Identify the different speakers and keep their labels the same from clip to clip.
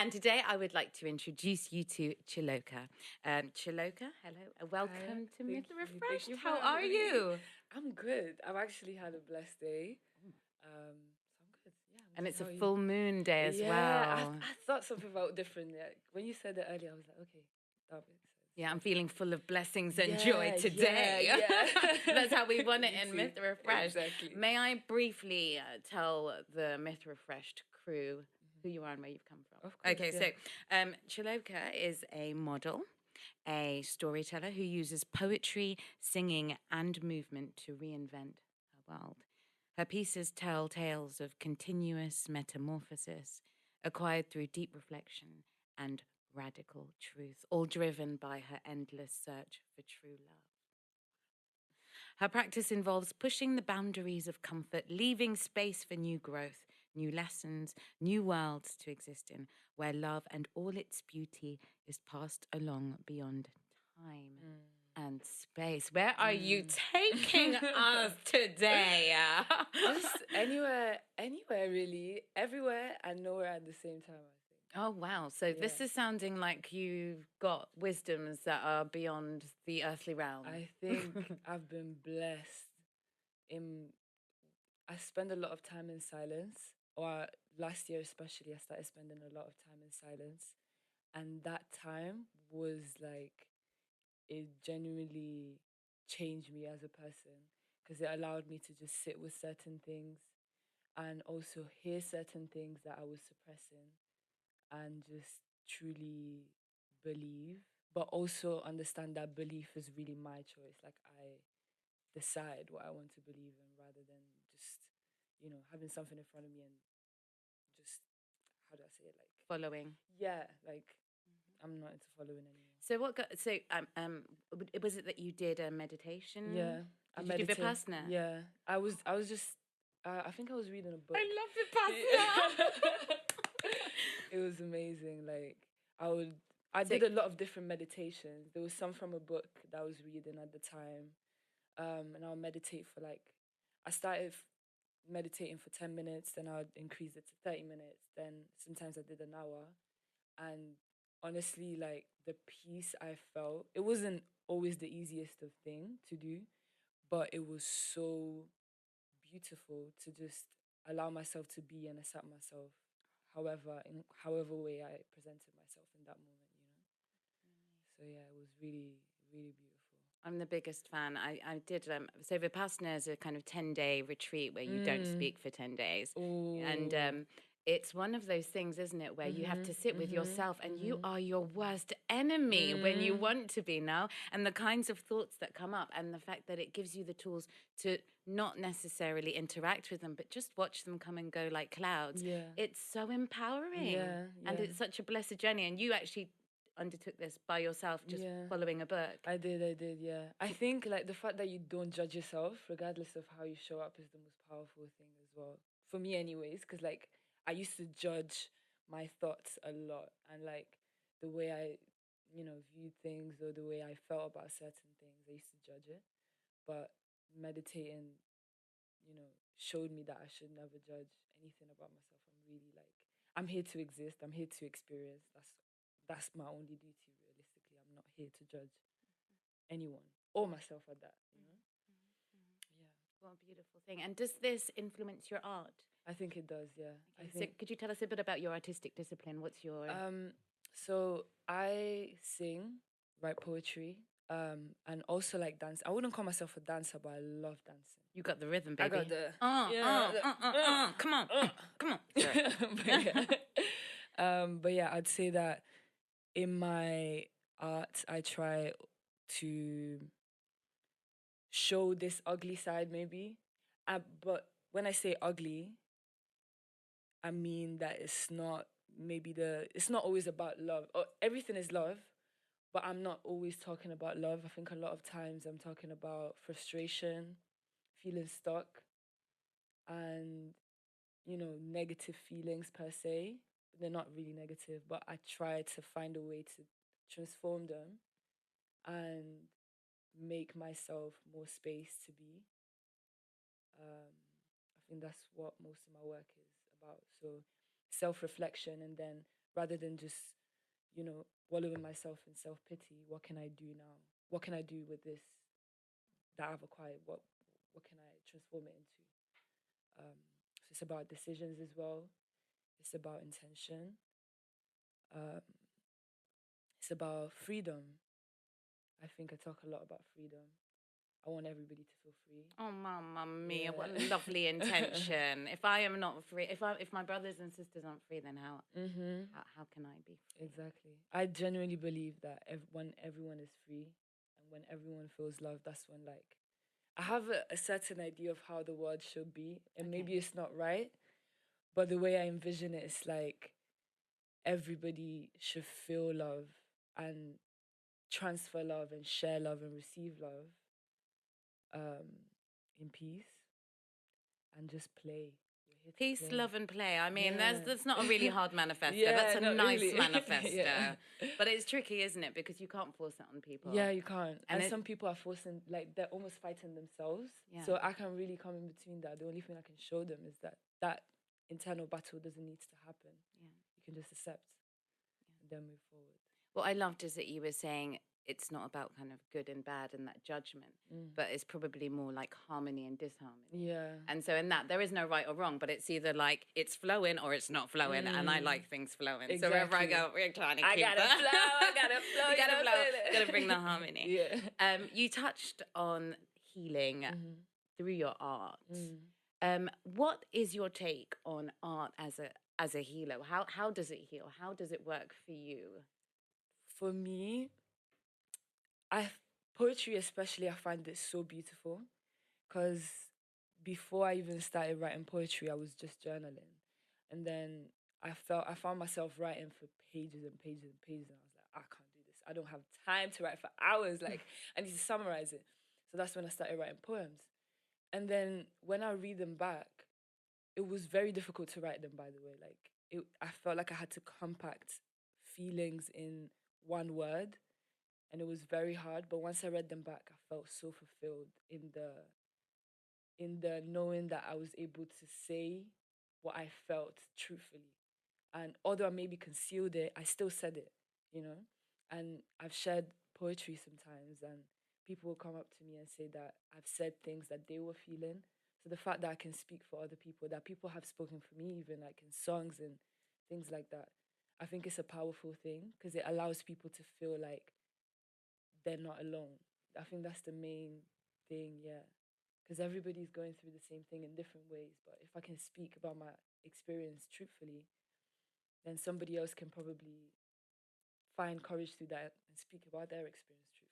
Speaker 1: And today I would like to introduce you to Chieloka. Chieloka, hello. Welcome to Myth Refreshed. How are you?
Speaker 2: I'm good. I've actually had a blessed day. So I'm good. Yeah.
Speaker 1: And it's a full moon day as well.
Speaker 2: I thought something about different. Yeah. When you said it earlier, I was like, okay, that makes sense.
Speaker 1: Yeah, I'm feeling full of blessings and joy today.
Speaker 2: Yeah.
Speaker 1: That's how we want it in Myth Refreshed.
Speaker 2: Exactly.
Speaker 1: May I briefly tell the Myth Refreshed crew who you are and where you've come from?
Speaker 2: Of course.
Speaker 1: Okay, so Chieloka is a model, a storyteller who uses poetry, singing, and movement to reinvent her world. Her pieces tell tales of continuous metamorphosis acquired through deep reflection and radical truth, all driven by her endless search for true love. Her practice involves pushing the boundaries of comfort, leaving space for new growth, new lessons, new worlds to exist in, where love and all its beauty is passed along beyond time and space. Where are you taking us today?
Speaker 2: Just anywhere really, everywhere and nowhere at the same time.
Speaker 1: Oh, wow. So this is sounding like you've got wisdoms that are beyond the earthly realm.
Speaker 2: I think I've been blessed. I spend a lot of time in silence, or last year especially, I started spending a lot of time in silence. And that time was like, it genuinely changed me as a person because it allowed me to just sit with certain things and also hear certain things that I was suppressing and just truly believe, but also understand that belief is really my choice. Like, I decide what I want to believe in rather than just, having something in front of me and just, how do I say it? Like,
Speaker 1: following.
Speaker 2: Yeah, like, I'm not into following anymore.
Speaker 1: So was it that you did a meditation?
Speaker 2: Yeah.
Speaker 1: Did you do Vipassana?
Speaker 2: Yeah. I was just, I think I was reading a book.
Speaker 1: I love Vipassana!
Speaker 2: It was amazing. Like, I did a lot of different meditations. There was some from a book that I was reading at the time. And I'll meditate for I started meditating for 10 minutes, then I'll increase it to 30 minutes. Then sometimes I did an hour. And honestly, like, the peace I felt, it wasn't always the easiest of thing to do, but it was so beautiful to just allow myself to be and accept myself in however way I presented myself in that moment. So yeah, it was really, really beautiful.
Speaker 1: I'm the biggest fan. I did, so Vipassana is a kind of 10-day retreat where you don't speak for 10 days.
Speaker 2: Ooh.
Speaker 1: And it's one of those things, isn't it, where you have to sit with yourself and you are your worst enemy when you want to be now. And the kinds of thoughts that come up and the fact that it gives you the tools to not necessarily interact with them, but just watch them come and go like clouds.
Speaker 2: Yeah.
Speaker 1: It's so empowering.
Speaker 2: Yeah.
Speaker 1: And it's such a blessed journey. And you actually undertook this by yourself, just following a book.
Speaker 2: I did, yeah. I think like the fact that you don't judge yourself, regardless of how you show up, is the most powerful thing as well. For me anyways, because like I used to judge my thoughts a lot and like the way I, viewed things or the way I felt about certain things, I used to judge it. But meditating, showed me that I should never judge anything about myself. I'm here to exist, I'm here to experience. That's my only duty, realistically. I'm not here to judge anyone or myself at that, Yeah.
Speaker 1: What a beautiful thing. And does this influence your art?
Speaker 2: I think it does, yeah.
Speaker 1: So could you tell us a bit about your artistic discipline? What's your...
Speaker 2: So I sing, write poetry, and also like dance. I wouldn't call myself a dancer, but I love dancing.
Speaker 1: You got the rhythm, baby.
Speaker 2: I got the...
Speaker 1: Come on, come on.
Speaker 2: But yeah, I'd say that in my art, I try to show this ugly side, maybe. But when I say ugly, I mean that it's not always about love. Everything is love, but I'm not always talking about love. I think a lot of times I'm talking about frustration, feeling stuck, and, negative feelings per se. They're not really negative, but I try to find a way to transform them and make myself more space to be. I think that's what most of my work is about. So self-reflection and then rather than just, wallowing myself in self-pity. What can I do now? What can I do with this that I've acquired? What can I transform it into? So it's about decisions as well. It's about intention. Um, it's about freedom. I think I talk a lot about freedom. I want everybody to feel free.
Speaker 1: Oh, mamma mia!
Speaker 2: Yeah.
Speaker 1: What a lovely intention. If I am not free, if my brothers and sisters aren't free, then how can I be free?
Speaker 2: Exactly. I genuinely believe that when everyone is free and when everyone feels love, that's when, like, I have a certain idea of how the world should be, and maybe it's not right, but the way I envision it is like everybody should feel love and transfer love and share love and receive love, in peace, and just play. We're here to
Speaker 1: Peace,
Speaker 2: play.
Speaker 1: love, and play. I mean,
Speaker 2: Yeah.
Speaker 1: that's not a really hard manifesto.
Speaker 2: Yeah,
Speaker 1: That's a
Speaker 2: not
Speaker 1: nice
Speaker 2: really.
Speaker 1: manifesto.
Speaker 2: Yeah.
Speaker 1: But it's tricky, isn't it? Because you can't force it on people.
Speaker 2: Yeah, you can't. And
Speaker 1: And
Speaker 2: some people are forcing, like, they're almost fighting themselves.
Speaker 1: Yeah.
Speaker 2: So I can't really come in between that. The only thing I can show them is that internal battle doesn't need to happen.
Speaker 1: Yeah.
Speaker 2: You can just accept and then move forward.
Speaker 1: What I loved is that you were saying it's not about kind of good and bad and that judgment, but it's probably more like harmony and disharmony.
Speaker 2: Yeah.
Speaker 1: And so in that, there is no right or wrong, but it's either like it's flowing or it's not flowing. And I like things flowing.
Speaker 2: Exactly.
Speaker 1: So wherever I go, we're trying to keep
Speaker 2: I gotta flow.
Speaker 1: You gotta flow. Gotta bring the harmony.
Speaker 2: Yeah.
Speaker 1: You touched on healing through your art.
Speaker 2: Mm.
Speaker 1: What is your take on art as a healer? How does it heal? How does it work for you?
Speaker 2: For me, poetry especially, I find it so beautiful, because before I even started writing poetry, I was just journaling, and then I found myself writing for pages and pages and pages, and I was like, I can't do this. I don't have time to write for hours. Like, I need to summarize it. So that's when I started writing poems, and then when I read them back, it was very difficult to write them. By the way, like, I felt like I had to compact feelings in one word, and it was very hard. But once I read them back, I felt so fulfilled in the knowing that I was able to say what I felt truthfully. And although I maybe concealed it, I still said it, you know? And I've shared poetry sometimes, and people will come up to me and say that I've said things that they were feeling. So the fact that I can speak for other people, that people have spoken for me, even like in songs and things like that, I think it's a powerful thing, because it allows people to feel like they're not alone. I think that's the main thing, yeah. Because everybody's going through the same thing in different ways. But if I can speak about my experience truthfully, then somebody else can probably find courage through that and speak about their experience truthfully,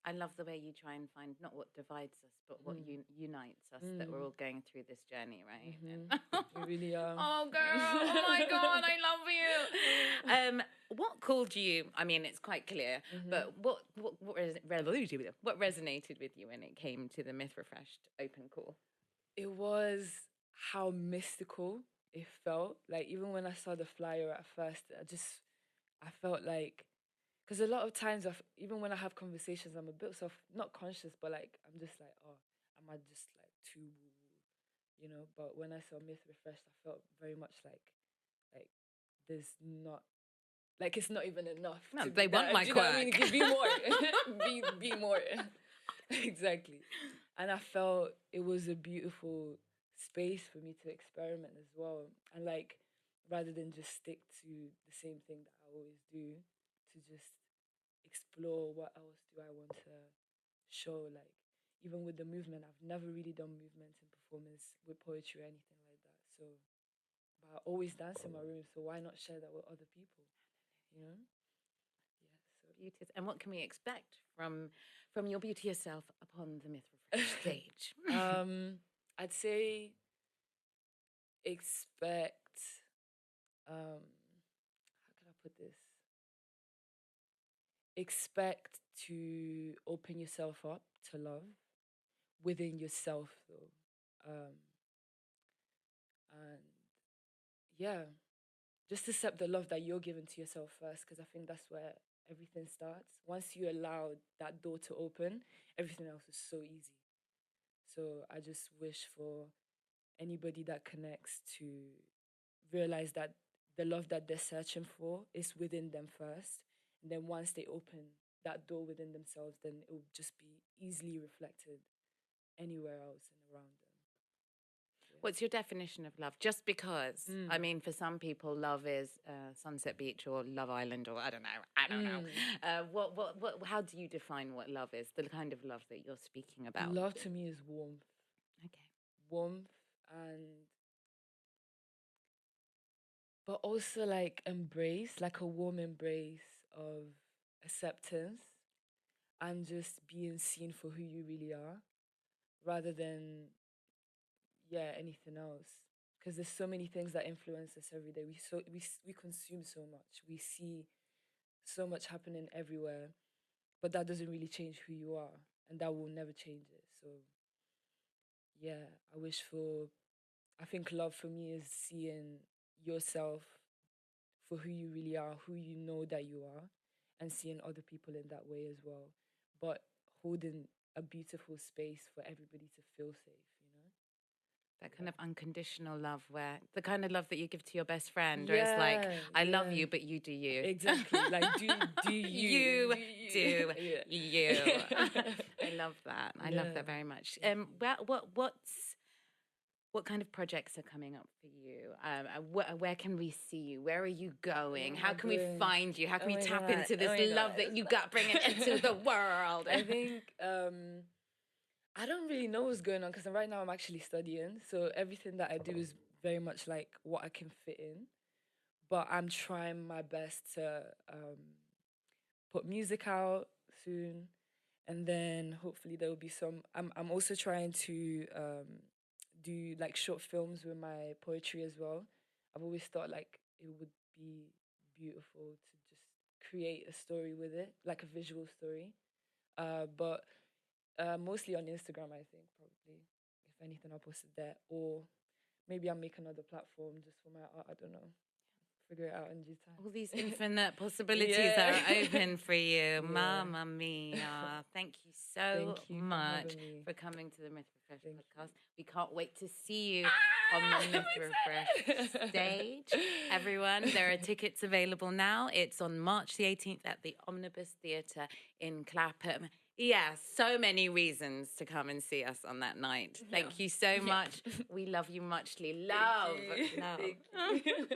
Speaker 1: I love the way you try and find not what divides us, but what unites us, that we're all going through this journey, right?
Speaker 2: We really are.
Speaker 1: Oh, girl. Oh, my God. I love you. What called you? I mean, it's quite clear, but what resonated with you when it came to the Myth Refreshed open call?
Speaker 2: It was how mystical it felt. Like, even when I saw the flyer at first, I felt like, because a lot of times, even when I have conversations, I'm a bit not conscious, but like, I'm just like, oh, am I just like too woo-woo, But when I saw Myth Refreshed, I felt very much like there's not, like, it's not even enough.
Speaker 1: No, they want my quirk.
Speaker 2: I mean? Be more. be more. Exactly. And I felt it was a beautiful space for me to experiment as well. And like, rather than just stick to the same thing that I always do, to just explore what else do I want to show. Like, even with the movement, I've never really done movements and performance with poetry or anything like that. So, but I always dance in my room, so why not share that with other people? Yeah. So
Speaker 1: beauteous. And what can we expect from your beauteous self upon the Myth Refreshed stage?
Speaker 2: I'd say expect, how can I put this? Expect to open yourself up to love within yourself, though. And yeah, just accept the love that you're giving to yourself first, because I think that's where everything starts. Once you allow that door to open, everything else is so easy. So I just wish for anybody that connects to realize that the love that they're searching for is within them first. And then once they open that door within themselves, then it will just be easily reflected anywhere else and around them.
Speaker 1: What's your definition of love? Just because, I mean, for some people, love is Sunset Beach or Love Island, or I don't know. How do you define what love is? The kind of love that you're speaking about.
Speaker 2: Love to me is warmth.
Speaker 1: Okay.
Speaker 2: Warmth, but also like embrace, like a warm embrace of acceptance and just being seen for who you really are, rather than anything else. Because there's so many things that influence us every day. We consume so much. We see so much happening everywhere, but that doesn't really change who you are, and that will never change it. So yeah, I think love for me is seeing yourself for who you really are, who you know that you are, and seeing other people in that way as well. But holding a beautiful space for everybody to feel safe, you know?
Speaker 1: That kind of unconditional love, where the kind of love that you give to your best friend, where it's like, I love you, but you do you.
Speaker 2: Exactly. Like, do you.
Speaker 1: Do you. I love that. I love that very much. What kind of projects are coming up for you? Where can we see you? Where are you going? How can we find you? How can we tap into this love that you got bringing into the world?
Speaker 2: I think I don't really know what's going on because right now I'm actually studying. So everything that I do is very much like what I can fit in. But I'm trying my best to put music out soon. And then hopefully there will be some. I'm also trying to do like short films with my poetry as well. I've always thought like it would be beautiful to just create a story with it, like a visual story. But mostly on Instagram, I think, probably. If anything, I'll post it there. Or maybe I'll make another platform just for my art. I don't know. Figure it out in due time.
Speaker 1: All these infinite possibilities are open for you. Mamma mia. Thank you so much for coming to the Myth Refresh podcast. We can't wait to see you on the Myth Refresh stage. Everyone, there are tickets available now. It's on March the 18th at the Omnibus Theatre in Clapham. Yeah, so many reasons to come and see us on that night. Thank you so much. We love you muchly. Love.
Speaker 2: Thank you.